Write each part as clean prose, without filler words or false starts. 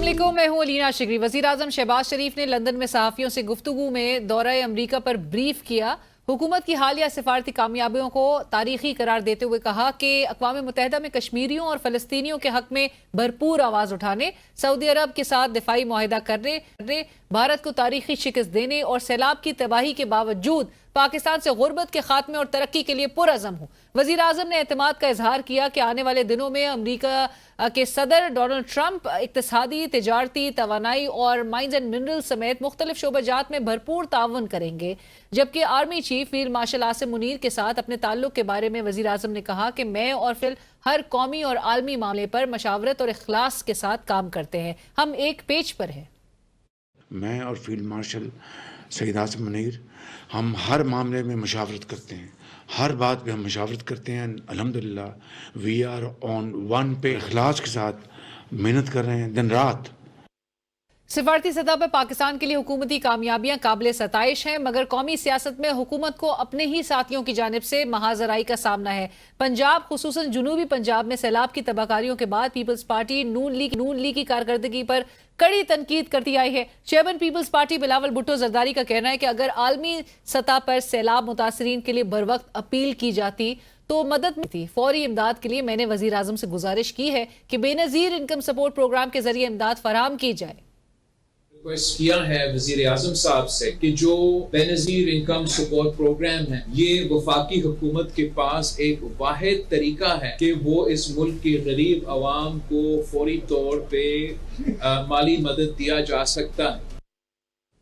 अस्सलामुअलैकुम, मैं हूं अलीना शिगरी। वज़ीर आज़म शहबाज शरीफ ने लंदन में सहाफ़ियों से गुफ्तगू में दौरा अमरीका पर ब्रीफ किया। हुकूमत की हालिया सिफारती कामयाबियों को तारीखी करार देते हुए कहा कि अक़वाम मुत्तहिदा में कश्मीरियों और फ़लस्तीनियों के हक़ में भरपूर आवाज़ उठाने, सऊदी अरब के साथ दिफाई मुआहिदा करने, भारत को तारीखी शिकस्त देने और सैलाब की तबाही के बावजूद पाकिस्तान से गुर्बत के खात्मे और तरक्की के लिए पुरअज़म हूँ। वज़ीर आज़म ने एतमाद का इजहार किया कि आने वाले दिनों में अमरीका के सदर डोनाल्ड ट्रंप इक़्तिसादी, तिजारती, तवानाई और माइंस एंड मिनरल समेत मुख्तलिफ शोबाजात में भरपूर ताउन करेंगे। जबकि army chief field marshal Asim Munir के साथ अपने ताल्लुक के बारे में वज़ीर आज़म ने कहा कि मैं और फिल हर कौमी और आलमी मामले पर मशावरत और इखलास के साथ काम करते हैं। हम एक पेज पर हैं। मैं और फील्ड मार्शल सईद आसिम मुनीर हम हर मामले में मशावरत करते हैं, हर बात पे हम मशावरत करते हैं। अल्हम्दुलिल्लाह वी आर ऑन वन पे इखलास के साथ मेहनत कर रहे हैं दिन रात। सिफारती सतह पर पाकिस्तान के लिए हुकूमती कामयाबियां काबिल सताइश हैं, मगर कौमी सियासत में हुकूमत को अपने ही साथियों की जानिब से महाजराई का सामना है। पंजाब, खुसूसन जनूबी पंजाब में सैलाब की तबाहकारियों के बाद पीपल्स पार्टी नून लीग की कारकर्दगी पर कड़ी तनकीद करती आई है। चेयरमैन पीपल्स पार्टी बिलावल भुट्टो जरदारी का कहना है कि अगर आलमी सतह पर सैलाब मुतासरीन के लिए बरवक्त अपील की जाती तो मदद मिलती। फौरी इमदाद के लिए मैंने वजीर आजम से गुजारिश की है कि बेनजीर इनकम सपोर्ट प्रोग्राम के जरिए इमदाद फराहम की जाए। रिक्वेस्ट किया है वजीर आजम साहब से कि जो बेनजीर इनकम सपोर्ट प्रोग्राम है, ये वफाकी हुकूमत के पास एक वाहिद तरीका है कि वो इस मुल्क के गरीब आवाम को फौरी तौर पे माली मदद दिया जा सकता है।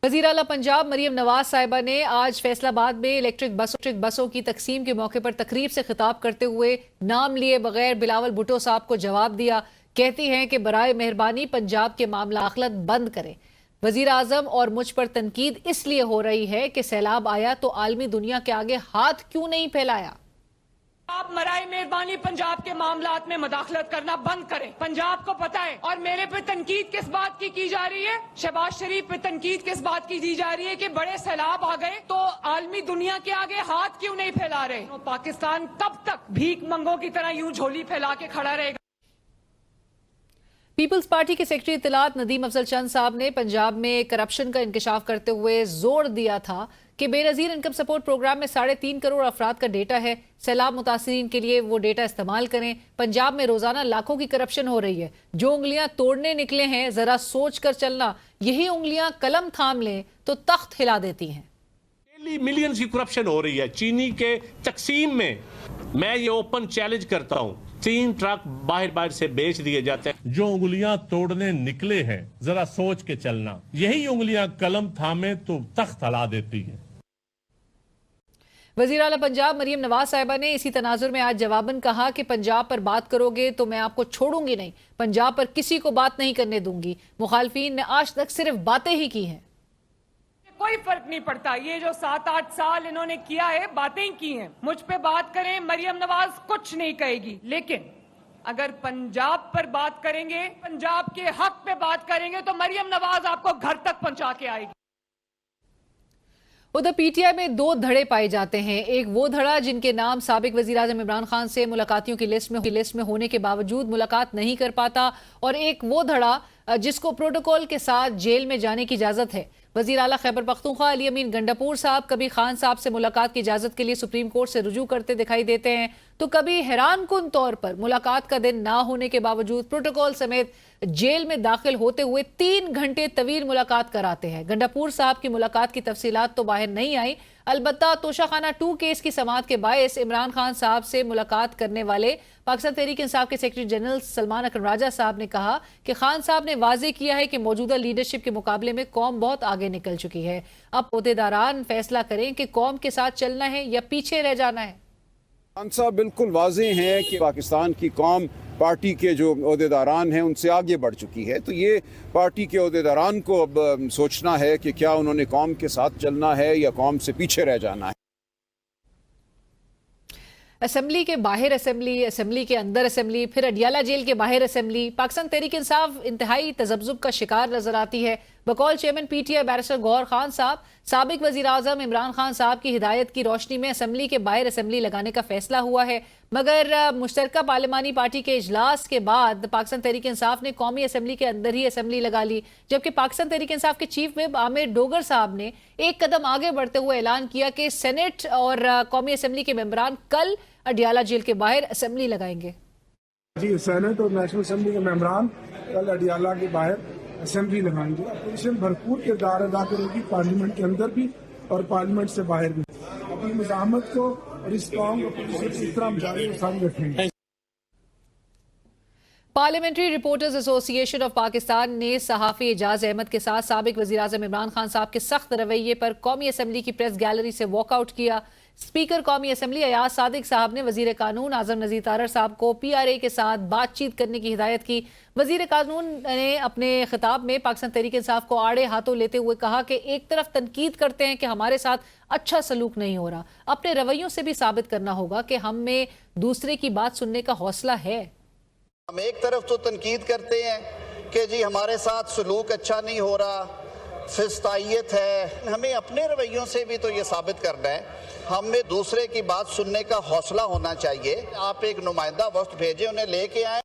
वज़ीर आला पंजाब मरियम नवाज साहिबा ने आज फैसलाबाद में इलेक्ट्रिक बसों की तकसीम के मौके पर तकरीब से खिताब करते हुए नाम लिए बगैर बिलावल भुट्टो साहब को जवाब दिया। कहती हैं कि बराए मेहरबानी पंजाब के मामला अखलत बंद करें। वज़ीर आज़म और मुझ पर तनकीद इसलिए हो रही है कि सैलाब आया तो आलमी दुनिया के आगे हाथ क्यों नहीं फैलाया। आप मराई मेहरबानी पंजाब के मामलात में मदाखलत करना बंद करें। पंजाब को पता है। और मेरे पे तनकीद किस बात की जा रही है? शहबाज शरीफ पे तनकीद किस बात की जा रही है कि बड़े सैलाब आ गए तो आलमी दुनिया के आगे हाथ क्यों नहीं फैला रहे? तो पाकिस्तान कब तक भीख मंगों की तरह यूं झोली फैला के खड़ा रहेगा? पीपल्स पार्टी के सेक्रेटरी इत्तलात नदीम अफजल चंद साहब ने पंजाब में करप्शन का इंकशाफ करते हुए जोर दिया था कि बेनजीर इनकम सपोर्ट प्रोग्राम में 3.5 करोड़ अफराद का डेटा है। सैलाब मुतासरीन के लिए वो डेटा इस्तेमाल करें। पंजाब में रोजाना लाखों की करप्शन हो रही है। जो उंगलियां तोड़ने निकले हैं जरा सोच कर चलना, यही उंगलियां कलम थाम लें तो तख्त हिला देती हैं। डेली मिलियंस की करप्शन हो रही है। चीनी के तकसीम में मैं ये ओपन चैलेंज करता हूं, 3 ट्रक बाहर से बेच दिए जाते हैं। जो उंगलियां तोड़ने निकले हैं जरा सोच के चलना, यही उंगलियां कलम थामे तो तख्त हिला देती हैं। वज़ीर आला पंजाब मरियम नवाज साहिबा ने इसी तनाजुर में आज जवाबन कहा कि पंजाब पर बात करोगे तो मैं आपको छोड़ूंगी नहीं, पंजाब पर किसी को बात नहीं करने दूंगी। मुखालफीन ने आज तक सिर्फ बातें ही की हैं। कोई फर्क नहीं पड़ता। ये जो 7-8 साल इन्होंने किया है, बातें की हैं। मुझ पे बात करें, मरियम नवाज कुछ नहीं कहेगी, लेकिन अगर पंजाब पर बात करेंगे, पंजाब के हक पे बात करेंगे तो मरियम नवाज आपको घर तक पहुंचा के आएगी। उधर पीटीआई में 2 धड़े पाए जाते हैं। एक वो धड़ा जिनके नाम साबिक वज़ीर आज़म इमरान खान से मुलाकातियों की लिस्ट में होने के बावजूद मुलाकात नहीं कर पाता, और एक वो धड़ा जिसको प्रोटोकॉल के साथ जेल में जाने की इजाजत है। वज़ीर आला खैबर पख्तूनख्वा अली अमीन गंडापुर साहब कभी खान साहब से मुलाकात की इजाजत के लिए सुप्रीम कोर्ट से रुजू करते दिखाई देते हैं, तो कभी हैरान कुन तौर पर मुलाकात का दिन ना होने के बावजूद प्रोटोकॉल समेत जेल में दाखिल होते हुए 3 घंटे तवील मुलाकात कराते हैं। गंडापुर साहब की मुलाकात की तफसीलात तो बाहर नहीं आई, अलबत्ता तोशाखाना 2 केस की समाअत के बायस इमरान खान साहब से मुलाकात करने वाले पाकिस्तान तहरीक इंसाफ के सेक्रेटरी जनरल सलमान अकरम राजा साहब ने कहा कि खान साहब ने वाजे किया है कि मौजूदा लीडरशिप के मुकाबले में कौम बहुत आगे निकल चुकी है। अब ओहदेदारान फैसला करें कि कौम के साथ चलना है या पीछे रह जाना है। खान साहब बिल्कुल वाज़ेह हैं कि पाकिस्तान की कौम पार्टी के जो ओहदेदारान हैं उनसे आगे बढ़ चुकी है। तो ये पार्टी के ओहदेदारान को अब सोचना है कि क्या उन्होंने कौम के साथ चलना है या कौम से पीछे रह जाना है। असेंबली के बाहर असेंबली, असेंबली के अंदर असेंबली, फिर अडियाला जेल के बाहर असेंबली, पाकिस्तान तहरीक इंसाफ इंतहाई तजब्जुब का शिकार नजर आती है। बकौल chairman PTI barrister Gohar Khan साहब, साबिक वजीर आजम इमरान खान साहब की हिदायत की रोशनी में असेंबली के बाहर असेंबली लगाने का फैसला हुआ है, मगर मुश्तरका पार्लिमानी पार्टी के इजलास के बाद पाकिस्तान तहरीक इंसाफ ने कौमी असेंबली के अंदर ही असेंबली लगा ली, जबकि पाकिस्तान तहरीक इंसाफ के चीफ व्हिप आमिर डोगर साहब ने एक कदम आगे बढ़ते हुए ऐलान किया कि सेनेट और कौमी असेंबली के मेंबरान कल अडियाला जेल के बाहर असेंबली लगाएंगे। जी, सेनेट और नेशनल असेंबली के मेंबरान कल अडियाला के बाहर असेंबली लगाएंगे। अपोजिशन भरपूर किरदार अदा करेगी, पार्लियामेंट के अंदर भी और पार्लियामेंट से बाहर भी। अपनी मज़ाहमत को और स्ट्रॉन्ग अपोजिशन की तरह हम जारी रखेंगे। Parliamentary reporters association of Pakistan ने सहाफ़ी एजाज अहमद के साथ साबिक वज़ीर आज़म इमरान खान साहब के सख्त रवैये पर कौमी असेंबली की प्रेस गैलरी से वॉकआउट किया। स्पीकर कौमी असेंबली अयाज सादिक साहब ने वजीर कानून आजम नज़ीर तारड़ साहब को PRA के साथ बातचीत करने की हिदायत की। वजीर कानून ने अपने खिताब में पाकिस्तान तहरीक इंसाफ को आड़े हाथों लेते हुए कहा कि एक तरफ तनकीद करते हैं कि हमारे साथ अच्छा सलूक नहीं हो रहा, अपने रवैयों से भी साबित करना होगा कि हम में दूसरे की बात सुनने का हौसला है। हम एक तरफ तो तनकीद करते हैं कि जी हमारे साथ सलूक अच्छा नहीं हो रहा, फिस्तायत है, हमें अपने रवैयों से भी तो ये साबित करना है, हमें दूसरे की बात सुनने का हौसला होना चाहिए। आप एक नुमाइंदा वक्त भेजें, उन्हें लेके आए।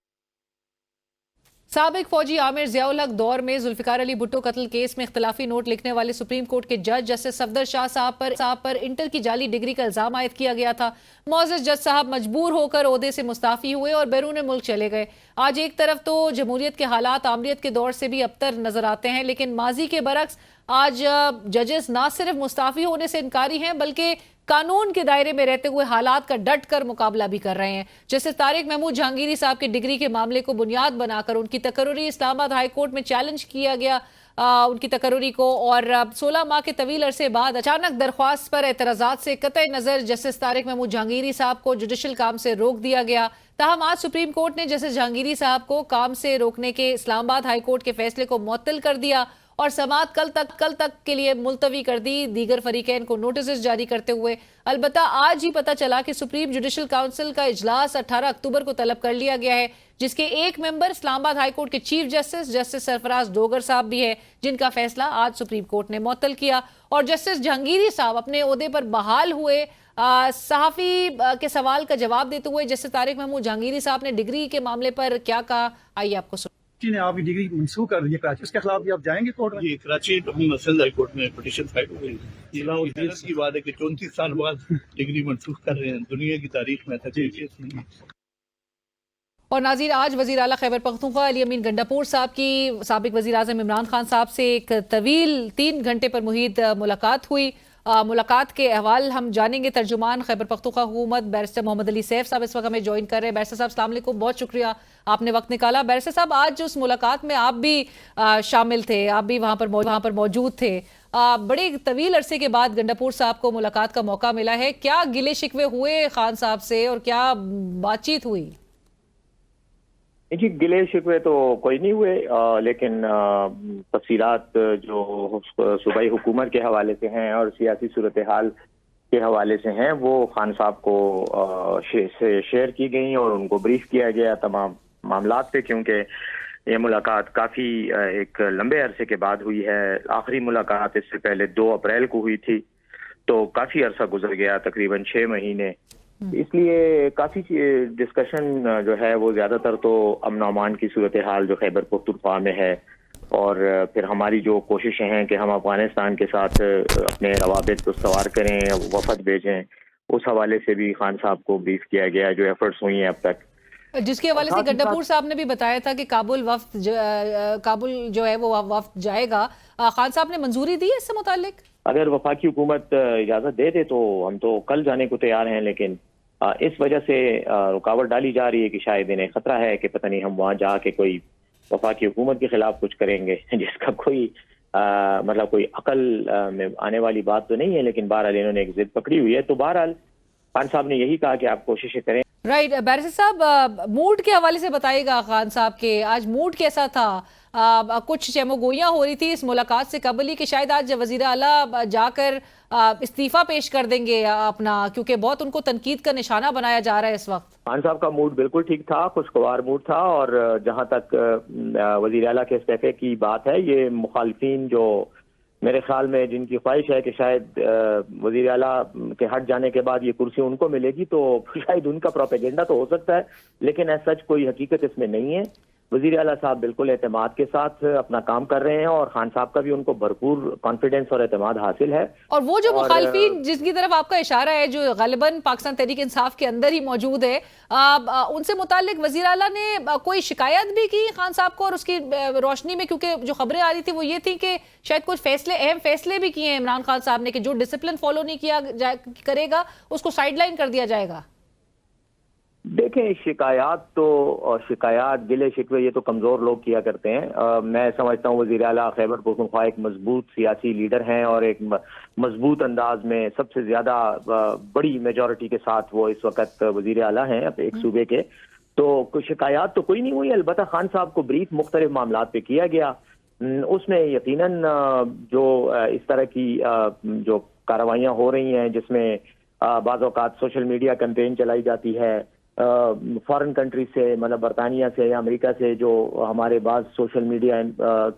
साबिक फौजी आमिर ज़ियाउल हक दौर में जुल्फ़िकार अली भुट्टो कत्ल केस में इख्तिलाफी नोट लिखने वाले सुप्रीम कोर्ट के जज जस्टिस सफदर शाह साहब पर इंटर की जाली डिग्री का इल्जाम आयद किया गया था। मोअज़्ज़ज़ जज साहब मजबूर होकर ओहदे से मुस्ताफ़ी हुए और बैरून मुल्क चले गए। आज एक तरफ तो जमहूरियत के हालात आमरीत के दौर से भी अबतर नजर आते हैं, लेकिन माजी के बरक्स आज जजेस ना सिर्फ मुस्ताफ़ी होने से इनकारी हैं बल्कि कानून के दायरे में रहते हुए हालात का डट कर मुकाबला भी कर रहे हैं। जैसे तारिक महमूद जहांगीरी साहब के डिग्री के मामले को बुनियाद बनाकर उनकी तकर्री इस्लामाबाद हाई कोर्ट में चैलेंज किया गया उनकी तकर्री को, और 16 माह के तवील अरसे बाद अचानक दरख्वास्त पर एतराज़ात से कतई नज़र जस्टिस तारिक महमूद जहांगीरी साहब को जुडिशल काम से रोक दिया गया। ताहम आज सुप्रीम कोर्ट ने जस्टिस जहांगीरी साहब को काम से रोकने के इस्लामाबाद हाई कोर्ट के फैसले को मुअत्तल कर दिया और समाअत कल तक के लिए मुलतवी कर दी, दीगर फरीकैन को नोटिस जारी करते हुए। अलबत्ता आज ही पता चला कि सुप्रीम जुडिशल काउंसिल का इजलास 18 अक्टूबर को तलब कर लिया गया है, जिसके एक मेंबर इस्लामाबाद हाई कोर्ट के चीफ जस्टिस सरफराज डोगर साहब भी है, जिनका फैसला आज सुप्रीम कोर्ट ने मुअत्तल किया। और जस्टिस जहांगीरी साहब अपने ओहदे पर बहाल हुए। सहाफ़ी के सवाल का जवाब देते हुए जस्टिस तारिक महमूद जहांगीरी साहब ने डिग्री के मामले पर क्या कहा, आइए आपको ने आपकी डिग्री मंसूख कर रही है कराची, उसके खिलाफ भी आप जाएंगे कोर्ट में? जी, कराची सिंध हाई कोर्ट में पिटीशन फाइल हो गई। जिला उद्देश्य की बात है कि 34 साल बाद डिग्री मंसूख कर रहे हैं, दुनिया की तारीख में था। और नाज़रीन, आज वज़ीर आला खैबर पख्तूनख्वा अली अमीन गंडापुर साहब की साबिक वज़ीर आज़म इमरान खान साहब से एक तवील 3 घंटे पर मुहित मुलाकात हुई। मुलाकात के अहवाल हम जानेंगे। तर्जुमान खैबर पख्तूनख्वा हुकूमत बैरिस्टर मोहम्मद अली सैफ साहब इस वक्त हमें ज्वाइन कर रहे हैं। बैरिस्टर साहब अस्सलाम वालेकुम, बहुत शुक्रिया आपने वक्त निकाला। बैरिस्टर साहब, आज उस मुलाकात में आप भी शामिल थे, आप भी वहाँ पर मौजूद थे। बड़े तवील अरसे के बाद गंडापुर साहब को मुलाकात का मौका मिला है, क्या गिले शिकवे हुए खान साहब से और क्या बातचीत हुई? जी, गिले शिकवे तो कोई नहीं हुए, लेकिन तफसीलात जो सूबाई हुकूमत के हवाले से हैं और सियासी सूरत हाल के हवाले से हैं वो खान साहब को शेयर की गई और उनको ब्रीफ किया गया तमाम मामलात पे, क्योंकि ये मुलाकात काफ़ी एक लंबे अरसे के बाद हुई है। आखिरी मुलाकात इससे पहले 2 अप्रैल को हुई थी, तो काफ़ी अरसा गुजर गया, तकरीबन 6 महीने। इसलिए काफ़ी डिस्कशन जो है वो ज़्यादातर तो अमन अमान की सूरत हाल जो खैबर पख्तूनख्वा में है, और फिर हमारी जो कोशिशें हैं कि हम अफगानिस्तान के साथ अपने रवाबित उसवार करें, वफद भेजें, उस हवाले से भी खान साहब को ब्रीफ किया गया, जो एफर्ट्स हुई हैं अब तक। जिसके हवाले से गंडापुर साहब ने भी बताया था कि काबुल जो है वो वफ्द जाएगा, खान साहब ने मंजूरी दी है इससे मुताल्लिक? अगर वफाकी हुकूमत इजाज़त दे दे तो हम तो कल जाने को तैयार हैं, लेकिन इस वजह से रुकावट डाली जा रही है कि शायद इन्हें खतरा है कि पता नहीं हम वहाँ जाके कोई वफाकी हुकूमत के खिलाफ कुछ करेंगे, जिसका कोई मतलब कोई अकल में आने वाली बात तो नहीं है। लेकिन बहरहाल इन्होंने एक जिद पकड़ी हुई है, तो बहरहाल खान साहब ने यही कहा कि आप कोशिशें करें। राइट बैरिस्टर साहब, मूड के हवाले से बताइएगा, खान साहब के आज मूड कैसा था? कुछ चमोगोइयां हो रही थी इस मुलाकात से कबल ही कि शायद आज वजीर आला जाकर इस्तीफा पेश कर देंगे अपना, क्योंकि बहुत उनको तनकीद का निशाना बनाया जा रहा है इस वक्त। खान साहब का मूड बिल्कुल ठीक था, खुशगवार मूड था, और जहां तक वजीर आला के इस्तीफे की बात है, ये मुखालफिन जो मेरे ख्याल में जिनकी ख्वाहिश है कि शायद वजीर आला के हट जाने के बाद ये कुर्सी उनको मिलेगी, तो शायद उनका प्रोपेगेंडा तो हो सकता है, लेकिन ऐसा सच कोई हकीकत इसमें नहीं है। वजीर आला साहब बिल्कुल एतमाद के साथ अपना काम कर रहे हैं, और खान साहब का भी उनको भरपूर कॉन्फिडेंस और एतमाद हासिल है। और वो जो मुखालफिन जिसकी तरफ आपका इशारा है, जो गालिबन पाकिस्तान तहरीक इंसाफ के अंदर ही मौजूद है, उनसे मुतालिक वजीर आला ने कोई शिकायत भी की खान साहब को, और उसकी रोशनी में क्योंकि जो खबरें आ रही थी वो ये थी कि शायद कुछ फैसले, अहम फैसले भी किए हैं इमरान खान साहब ने कि जो डिसिप्लिन फॉलो नहीं किया करेगा उसको साइडलाइन कर दिया जाएगा। देखें, शिकायत गिले शिकवे ये तो कमजोर लोग किया करते हैं। मैं समझता हूँ वज़ीर आला खैबर पख्तूनख्वा एक मजबूत सियासी लीडर हैं, और एक मजबूत अंदाज में सबसे ज्यादा बड़ी मेजॉरिटी के साथ वो इस वक्त वज़ीर आला हैं एक सूबे के, तो कोई शिकायत तो कोई नहीं हुई। अलबत्ता खान साहब को ब्रीफ मुख्तलिफ मामलात पे किया गया, उसमें यकीनन जो इस तरह की जो कार्रवाइयाँ हो रही हैं जिसमें बाज़ औक़ात सोशल मीडिया कैंपेन चलाई जाती है फॉरेन कंट्री से, मतलब बरतानिया से या अमेरिका से, जो हमारे बाज़ सोशल मीडिया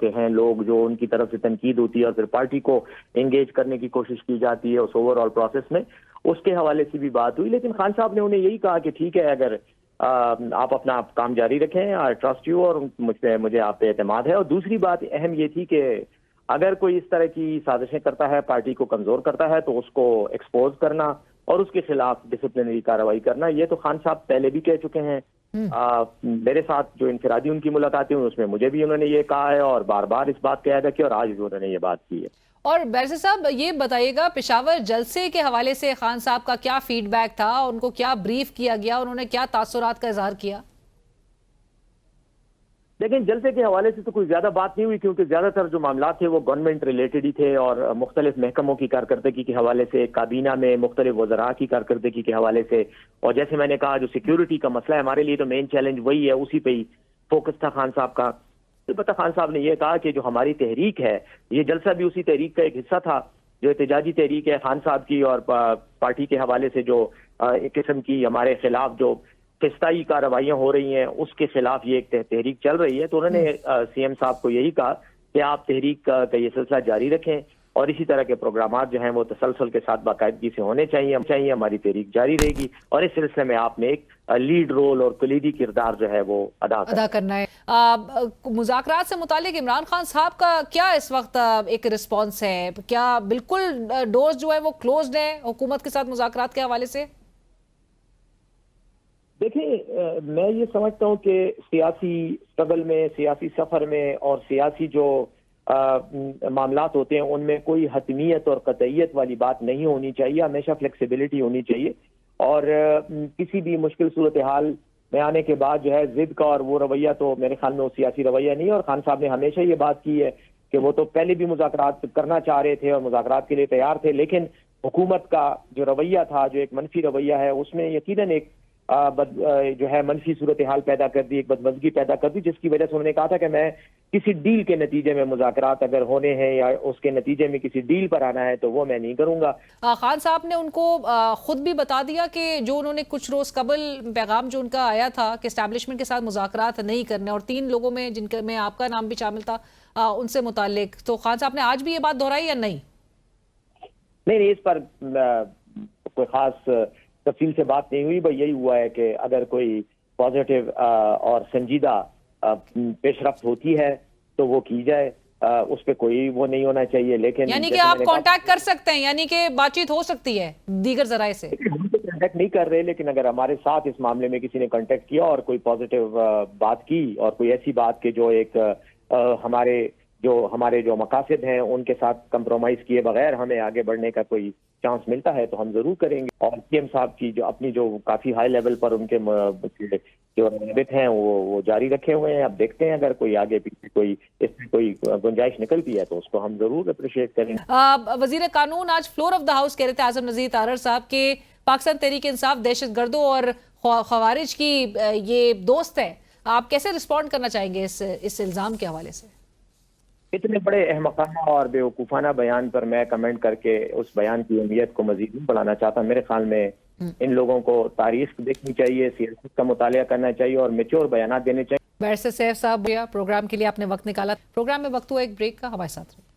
के हैं लोग, जो उनकी तरफ से तनकीद होती है और फिर पार्टी को एंगेज करने की कोशिश की जाती है उस ओवरऑल प्रोसेस में, उसके हवाले से भी बात हुई। लेकिन खान साहब ने उन्हें यही कहा कि ठीक है, अगर आप अपना काम जारी रखें, आई ट्रस्ट यू, और मुझे आप पे एतमाद है। और दूसरी बात अहम ये थी कि अगर कोई इस तरह की साजिशें करता है, पार्टी को कमजोर करता है, तो उसको एक्सपोज करना और उसके खिलाफ डिसिप्लिनरी कार्रवाई करना, ये तो खान साहब पहले भी कह चुके हैं। मेरे साथ जो इनफरादी उनकी मुलाकातें हुई उसमें मुझे भी उन्होंने ये कहा है, और बार बार इस बात का अदा किया, और आज भी उन्होंने ये बात की है। और बैरिस्टर साहब ये बताइएगा, पेशावर जलसे के हवाले से खान साहब का क्या फीडबैक था, उनको क्या ब्रीफ किया गया, उन्होंने क्या तासुरात का इजहार किया? लेकिन जलसे के हवाले से तो कोई ज्यादा बात नहीं हुई, क्योंकि ज्यादातर जो मामला थे वो गवर्नमेंट रिलेटेड ही थे, और मुख्तलिफ महकमों की कारकर्दगी के हवाले से, काबीना में मुख्तलिफ वज़रा की कारकर्दगी के हवाले से, और जैसे मैंने कहा जो सिक्योरिटी का मसला है हमारे लिए तो मेन चैलेंज वही है, उसी पे ही फोकस था खान साहब का। अलबत्ता खान साहब ने यह कहा कि जो हमारी तहरीक है, ये जलसा भी उसी तहरीक का एक हिस्सा था, जो एहतजाजी तहरीक है खान साहब की, और पार्टी के हवाले से जो एक किस्म की हमारे खिलाफ जो फिस्ताई कार्रवाइयां हो रही हैं, उसके खिलाफ ये एक तहरीक चल रही है। तो उन्होंने सीएम साहब को यही कहा कि आप तहरीक का ये सिलसिला जारी रखें, और इसी तरह के प्रोग्रामात जो हैं वो तसलसल के साथ बाकायदगी से होने चाहिए, हमारी तहरीक जारी रहेगी, और इस सिलसिले में आपने एक लीड रोल और कलीदी किरदार जो है वो अदा करना है। मुज़ाकरात से मुतालिक इमरान खान साहब का क्या इस वक्त एक रिस्पॉन्स है? क्या बिल्कुल डोर्स जो है वो क्लोज्ड है हुकूमत के साथ मुज़ाकरात के हवाले से? देखिए, मैं ये समझता हूँ कि सियासी स्ट्रगल में, सियासी सफर में, और सियासी जो मामलात होते हैं उनमें कोई हतमियत और कतईयत वाली बात नहीं होनी चाहिए, हमेशा फ्लेक्सिबिलिटी होनी चाहिए। और किसी भी मुश्किल सूरत हाल में आने के बाद जो है जिद का और वो रवैया, तो मेरे ख्याल में वो सियासी रवैया नहीं है। और खान साहब ने हमेशा ये बात की है कि वो तो पहले भी मुज़ाकरात करना चाह रहे थे और मुज़ाकरात के लिए तैयार थे, लेकिन हुकूमत का जो रवैया था, जो एक मनफी रवैया है, उसमें यकीनन एक जो है मनफी सूरत हाल पैदा कर दी, एक बदमज़गी पैदा कर दी, जिसकी वजह से उन्होंने कहा था कि मैं किसी डील के नतीजे में मुज़ाकरात अगर होने हैं या उसके नतीजे में किसी डील पर आना है तो वो मैं नहीं करूंगा। खान साहब ने उनको खुद भी बता दिया कि जो उन्होंने कुछ रोज कबल पैगाम जो उनका आया था कि एस्टैब्लिशमेंट के साथ मुज़ाकरात नहीं करने, और 3 लोगों में जिनके में आपका नाम भी शामिल था उनसे मुतालिक, तो खान साहब ने आज भी ये बात दोहराई या नहीं? नहीं, इस पर कोई खास तफसील से बात नहीं हुई। भाई यही हुआ है कि अगर कोई पॉजिटिव और संजीदा पेशरफ्त होती है तो वो की जाए, उस पर कोई वो नहीं होना चाहिए। लेकिन यानी कि आप कांटेक्ट कर सकते हैं, यानी कि बातचीत हो सकती है दीगर जराए से? हम तो कांटेक्ट नहीं कर रहे, लेकिन अगर हमारे साथ इस मामले में किसी ने कांटेक्ट किया और कोई पॉजिटिव बात की, और कोई ऐसी बात के जो एक हमारे जो मकासद हैं उनके साथ कंप्रोमाइज किए बगैर हमें आगे बढ़ने का कोई चांस मिलता है तो हम जरूर करेंगे। और सीएम साहब की जो अपनी जो काफी हाई लेवल पर उनके जो रवैये हैं वो जारी रखे हुए हैं। अब देखते हैं अगर कोई आगे पीछे कोई इसमें कोई गुंजाइश निकलती है तो उसको हम जरूर अप्रिशिएट करेंगे। वजीर कानून आज फ्लोर ऑफ द हाउस कह रहे थे आजम नज़ीर तारर साहब के पाकिस्तान तहरीक इंसाफ दहशत गर्दों और खवारिज की ये दोस्त है, آپ کیسے رسپونڈ کرنا چاہیں گے اس الزام کے حوالے سے؟ اتنے بڑے احمقانہ اور بیوقوفانہ بیان پر میں کمنٹ کر کے اس بیان کی اہمیت کو مزید نہیں بڑھانا چاہتا. میرے خیال میں ان لوگوں کو تاریخ دیکھنی چاہیے, سیاست کا مطالعہ کرنا چاہیے اور میچور بیانات دینے چاہیے. بیرسٹر سیف صاحب پروگرام کے لیے آپ نے وقت نکالا. پروگرام میں وقت ہوا ایک بریک کا, ہمارے ساتھ رہے.